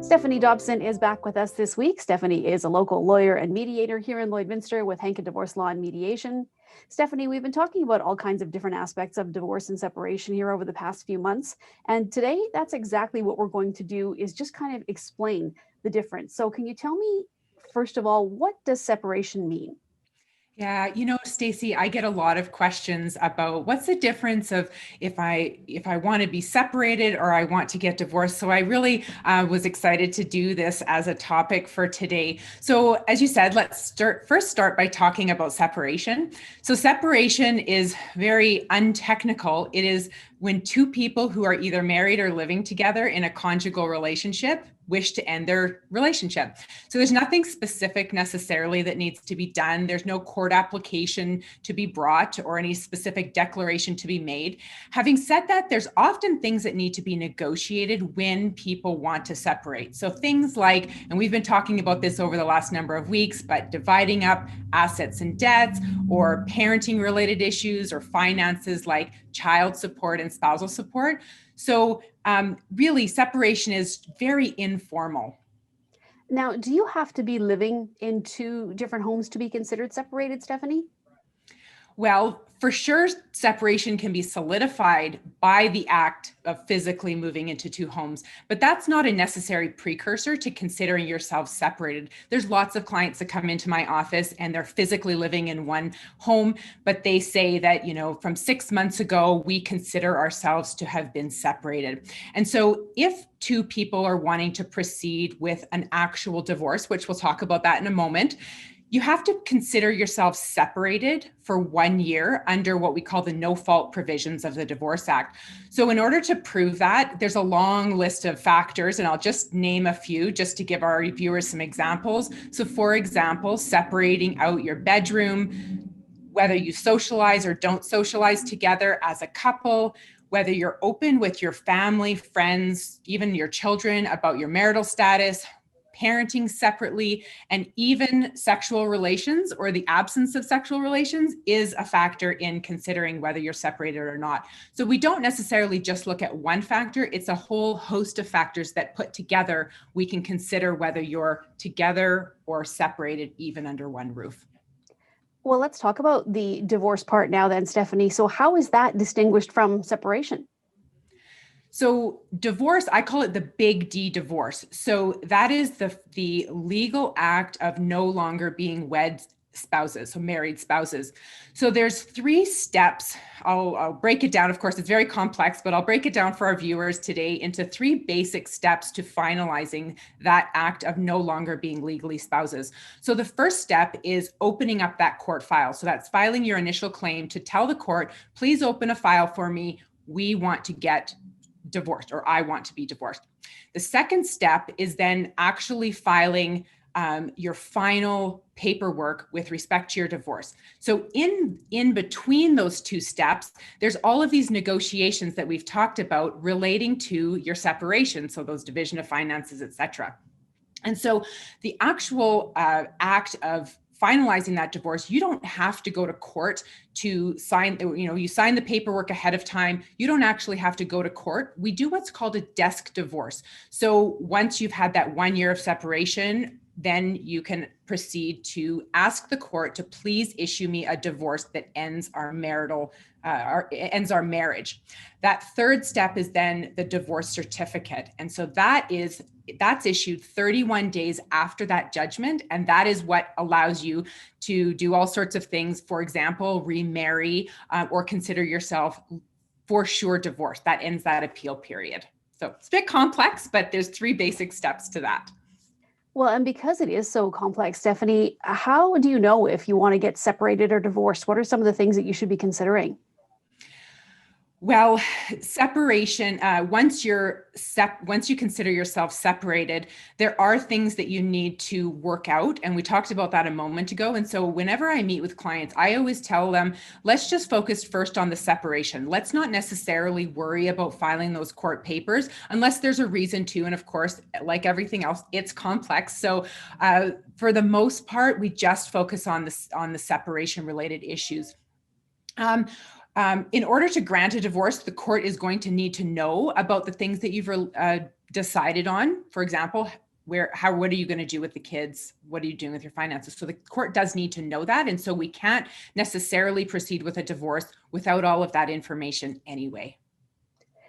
Stephanie Dobson is back with us this week. Stephanie is a local lawyer and mediator here in Lloydminster with Henka Divorce Law and Mediation. Stephanie, we've been talking about all kinds of different aspects of divorce and separation here over the past few months. And today, that's exactly what we're going to do, is just kind of explain the difference. So can you tell me, first of all, what does separation mean? Yeah, Stacey, I get a lot of questions about what's the difference of if I want to be separated or I want to get divorced. So I really was excited to do this as a topic for today. So as you said, let's start by talking about separation. So separation is very untechnical. It is when two people who are either married or living together in a conjugal relationship wish to end their relationship. So there's nothing specific necessarily that needs to be done. There's no court application to be brought or any specific declaration to be made. Having said that, there's often things that need to be negotiated when people want to separate. So things like, and we've been talking about this over the last number of weeks, but dividing up assets and debts, or parenting related issues, or finances like child support and spousal support. So really, separation is very informal. Now, do you have to be living in two different homes to be considered separated, Stephanie? Well, for sure, separation can be solidified by the act of physically moving into two homes, but that's not a necessary precursor to considering yourself separated. There's lots of clients that come into my office and they're physically living in one home, but they say that, from 6 months ago, we consider ourselves to have been separated. And so if two people are wanting to proceed with an actual divorce, which we'll talk about that in a moment, you have to consider yourself separated for 1 year under what we call the no-fault provisions of the Divorce Act. So in order to prove that, there's a long list of factors, and I'll just name a few just to give our viewers some examples. So for example, separating out your bedroom, whether you socialize or don't socialize together as a couple, whether you're open with your family, friends, even your children about your marital status, parenting separately, and even sexual relations or the absence of sexual relations is a factor in considering whether you're separated or not. So we don't necessarily just look at one factor. It's a whole host of factors that put together, we can consider whether you're together or separated even under one roof. Well, let's talk about the divorce part now then, Stephanie. So how is that distinguished from separation? So divorce, I call it the big D divorce. So that is the legal act of no longer being wed spouses, so married spouses. So there's 3 steps. I'll break it down. Of course, it's very complex, but I'll break it down for our viewers today into 3 basic steps to finalizing that act of no longer being legally spouses. So the first step is opening up that court file. So that's filing your initial claim to tell the court, please open a file for me. We want to get divorced, or I want to be divorced. The second step is then actually filing your final paperwork with respect to your divorce. So in between those 2 steps, there's all of these negotiations that we've talked about relating to your separation. So those division of finances, etc. And so the actual act of finalizing that divorce, you don't have to go to court to sign, you sign the paperwork ahead of time. You don't actually have to go to court. We do what's called a desk divorce. So once you've had that 1 year of separation, then you can proceed to ask the court to please issue me a divorce that ends our ends our marriage. That third step is then the divorce certificate. And so that's issued 31 days after that judgment. And that is what allows you to do all sorts of things. For example, remarry or consider yourself for sure divorced. That ends that appeal period. So it's a bit complex, but there's 3 basic steps to that. Well, and because it is so complex, Stephanie, how do you know if you want to get separated or divorced? What are some of the things that you should be considering? Well, separation, once you consider yourself separated, there are things that you need to work out. And we talked about that a moment ago. And so whenever I meet with clients, I always tell them, let's just focus first on the separation. Let's not necessarily worry about filing those court papers unless there's a reason to. And of course, like everything else, it's complex. So for the most part, we just focus on the separation related issues. In order to grant a divorce, the court is going to need to know about the things that you've decided on. For example, what are you going to do with the kids? What are you doing with your finances? So the court does need to know that. And so we can't necessarily proceed with a divorce without all of that information anyway.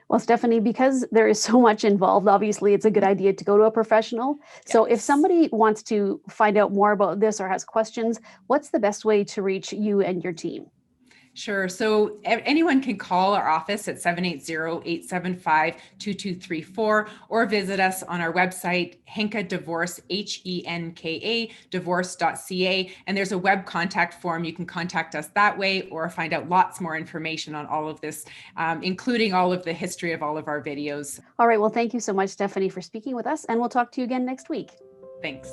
Well, Stephanie, because there is so much involved, obviously it's a good idea to go to a professional. So if Yes. somebody wants to find out more about this or has questions, what's the best way to reach you and your team? Sure. So anyone can call our office at 780-875-2234 or visit us on our website, Henka Divorce, Henka divorce.ca. And there's a web contact form. You can contact us that way or find out lots more information on all of this, including all of the history of all of our videos. All right. Well, thank you so much, Stephanie, for speaking with us, and we'll talk to you again next week. Thanks.